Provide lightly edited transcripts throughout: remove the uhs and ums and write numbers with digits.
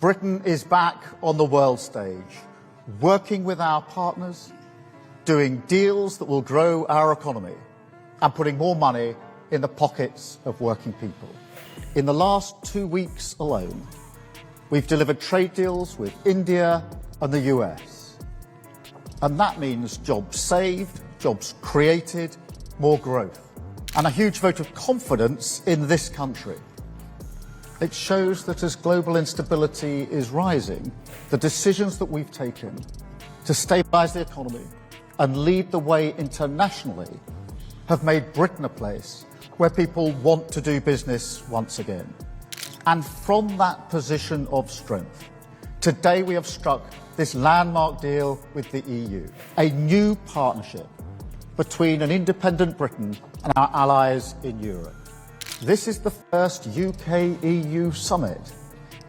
Britain is back on the world stage, working with our partners, doing deals that will grow our economy and putting more money in the pockets of working people. In the last 2 weeks alone, we've delivered trade deals with India and the US. And that means jobs saved, jobs created, more growth, and a huge vote of confidence in this country. It shows that as global instability is rising, the decisions that we've taken to stabilise the economy and lead the way internationally have made Britain a place where people want to do business once again. And from that position of strength, today we have struck this landmark deal with the EU, a new partnership between an independent Britain and our allies in Europe. This is the first UK-EU summit.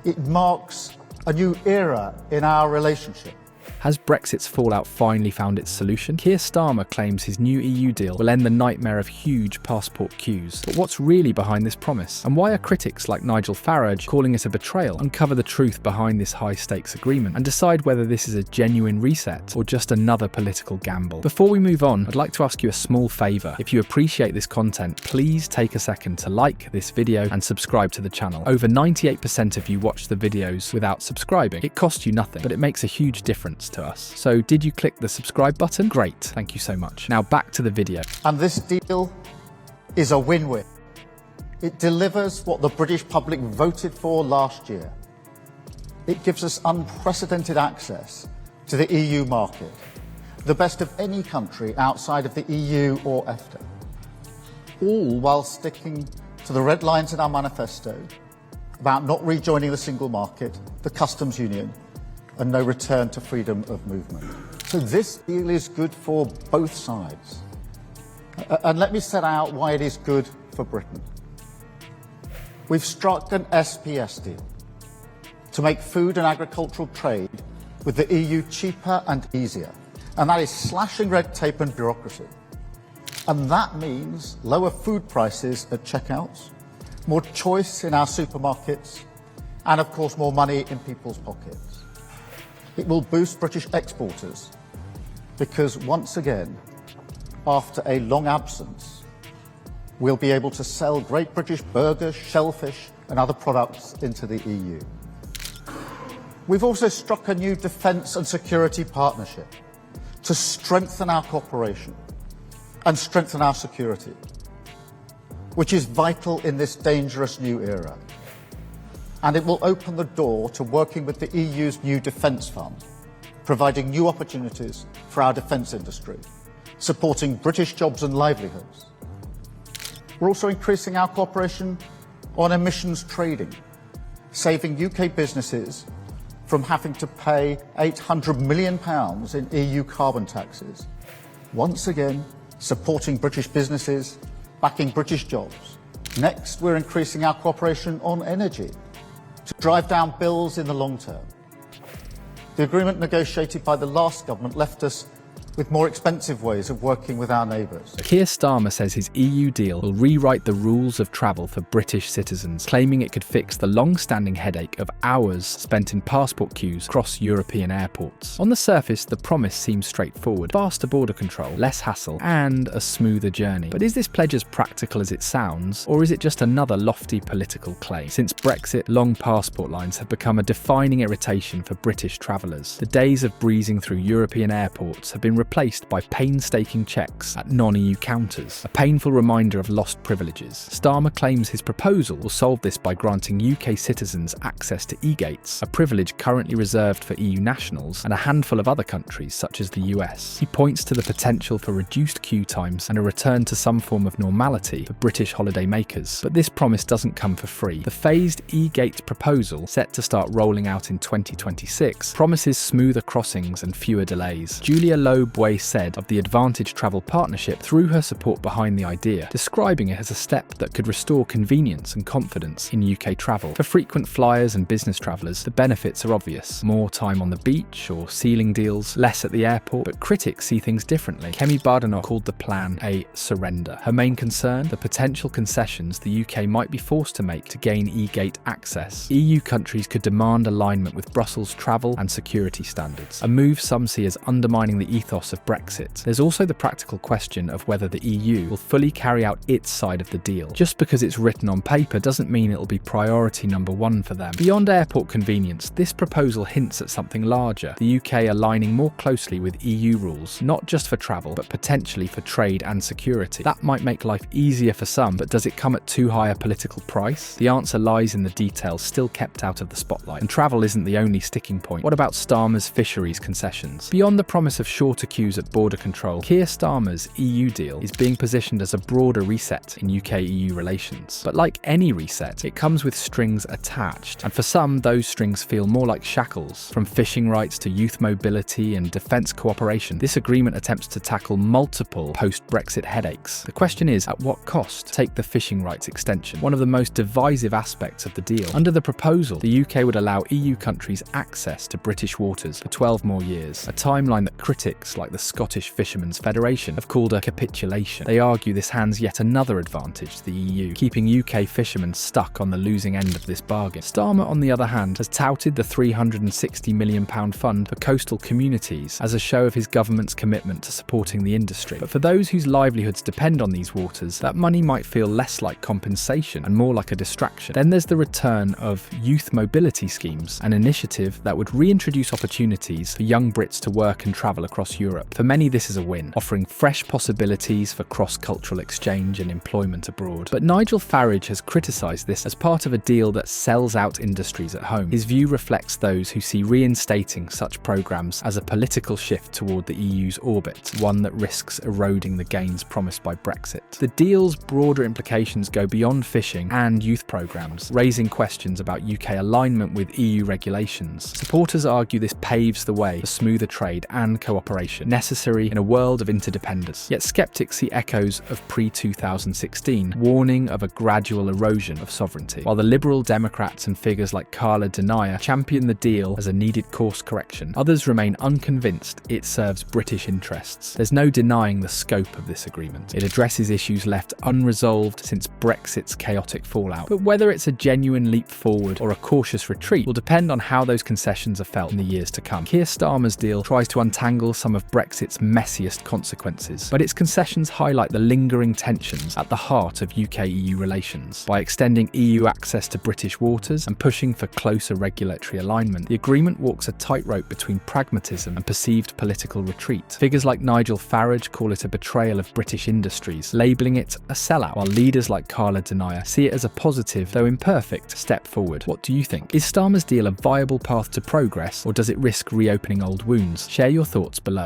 It marks a new era in our relationship. Has Brexit's fallout finally found its solution? Keir Starmer claims his new EU deal will end the nightmare of huge passport queues. But what's really behind this promise? And why are critics like Nigel Farage calling it a betrayal? Uncover the truth behind this high-stakes agreement and decide whether this is a genuine reset or just another political gamble. Before we move on, I'd like to ask you a small favour. If you appreciate this content, please take a second to like this video and subscribe to the channel. Over 98% of you watch the videos without subscribing. It costs you nothing, but it makes a huge difference to us. So did you click the subscribe button? Great, thank you so much. Now back to the video. And this deal is a win-win. It delivers what the British public voted for last year. It gives us unprecedented access to the EU market, the best of any country outside of the EU or EFTA, all while sticking to the red lines in our manifesto about not rejoining the single market, the customs union, and no return to freedom of movement. So this deal is good for both sides. And let me set out why it is good for Britain. We've struck an SPS deal to make food and agricultural trade with the EU cheaper and easier. And that is slashing red tape and bureaucracy. And that means lower food prices at checkouts, more choice in our supermarkets, and of course more money in people's pockets. It will boost British exporters because once again, after a long absence, we'll be able to sell great British burgers, shellfish and other products into the EU. We've also struck a new defence and security partnership to strengthen our cooperation and strengthen our security, which is vital in this dangerous new era. And it will open the door to working with the EU's new defence fund, providing new opportunities for our defence industry, supporting British jobs and livelihoods. We're also increasing our cooperation on emissions trading, saving UK businesses from having to pay £800 million in EU carbon taxes. Once again, supporting British businesses, backing British jobs. Next, we're increasing our cooperation on energy, to drive down bills in the long term. The agreement negotiated by the last government left us with more expensive ways of working with our neighbours. Keir Starmer says his EU deal will rewrite the rules of travel for British citizens, claiming it could fix the long-standing headache of hours spent in passport queues across European airports. On the surface, the promise seems straightforward: faster border control, less hassle, and a smoother journey. But is this pledge as practical as it sounds, or is it just another lofty political claim? Since Brexit, long passport lines have become a defining irritation for British travellers. The days of breezing through European airports have been replaced by painstaking checks at non-EU counters, a painful reminder of lost privileges. Starmer claims his proposal will solve this by granting UK citizens access to e-gates, a privilege currently reserved for EU nationals and a handful of other countries such as the US. He points to the potential for reduced queue times and a return to some form of normality for British holiday makers. But this promise doesn't come for free. The phased e-gate proposal, set to start rolling out in 2026, promises smoother crossings and fewer delays. Julia Loeb Bois said of the Advantage Travel Partnership through her support behind the idea, describing it as a step that could restore convenience and confidence in UK travel. For frequent flyers and business travellers, the benefits are obvious. More time on the beach or ceiling deals, less at the airport, but critics see things differently. Kemi Badenoch called the plan a surrender. Her main concern, the potential concessions the UK might be forced to make to gain e-gate access. EU countries could demand alignment with Brussels' travel and security standards, a move some see as undermining the ethos of Brexit. There's also the practical question of whether the EU will fully carry out its side of the deal. Just because it's written on paper doesn't mean it'll be priority number one for them. Beyond airport convenience, this proposal hints at something larger, the UK aligning more closely with EU rules, not just for travel, but potentially for trade and security. That might make life easier for some, but does it come at too high a political price? The answer lies in the details still kept out of the spotlight. And travel isn't the only sticking point. What about Starmer's fisheries concessions? Beyond the promise of shorter queues at border control, Keir Starmer's EU deal is being positioned as a broader reset in UK-EU relations. But like any reset, it comes with strings attached. And for some, those strings feel more like shackles. From fishing rights to youth mobility and defence cooperation, this agreement attempts to tackle multiple post-Brexit headaches. The question is, at what cost? Take the fishing rights extension, one of the most divisive aspects of the deal. Under the proposal, the UK would allow EU countries access to British waters for 12 more years, a timeline that critics like the Scottish Fishermen's Federation have called a capitulation. They argue this hands yet another advantage to the EU, keeping UK fishermen stuck on the losing end of this bargain. Starmer, on the other hand, has touted the £360 million fund for coastal communities as a show of his government's commitment to supporting the industry. But for those whose livelihoods depend on these waters, that money might feel less like compensation and more like a distraction. Then there's the return of youth mobility schemes, an initiative that would reintroduce opportunities for young Brits to work and travel across Europe. For many, this is a win, offering fresh possibilities for cross-cultural exchange and employment abroad. But Nigel Farage has criticised this as part of a deal that sells out industries at home. His view reflects those who see reinstating such programmes as a political shift toward the EU's orbit, one that risks eroding the gains promised by Brexit. The deal's broader implications go beyond fishing and youth programmes, raising questions about UK alignment with EU regulations. Supporters argue this paves the way for smoother trade and cooperation, necessary in a world of interdependence. Yet skeptics see echoes of pre-2016, warning of a gradual erosion of sovereignty. While the Liberal Democrats and figures like Carla Denier champion the deal as a needed course correction, others remain unconvinced it serves British interests. There's no denying the scope of this agreement. It addresses issues left unresolved since Brexit's chaotic fallout. But whether it's a genuine leap forward or a cautious retreat will depend on how those concessions are felt in the years to come. Keir Starmer's deal tries to untangle some of Brexit's messiest consequences, but its concessions highlight the lingering tensions at the heart of UK-EU relations. By extending EU access to British waters and pushing for closer regulatory alignment, the agreement walks a tightrope between pragmatism and perceived political retreat. Figures like Nigel Farage call it a betrayal of British industries, labelling it a sellout, while leaders like Carla Denier see it as a positive, though imperfect, step forward. What do you think? Is Starmer's deal a viable path to progress, or does it risk reopening old wounds? Share your thoughts below.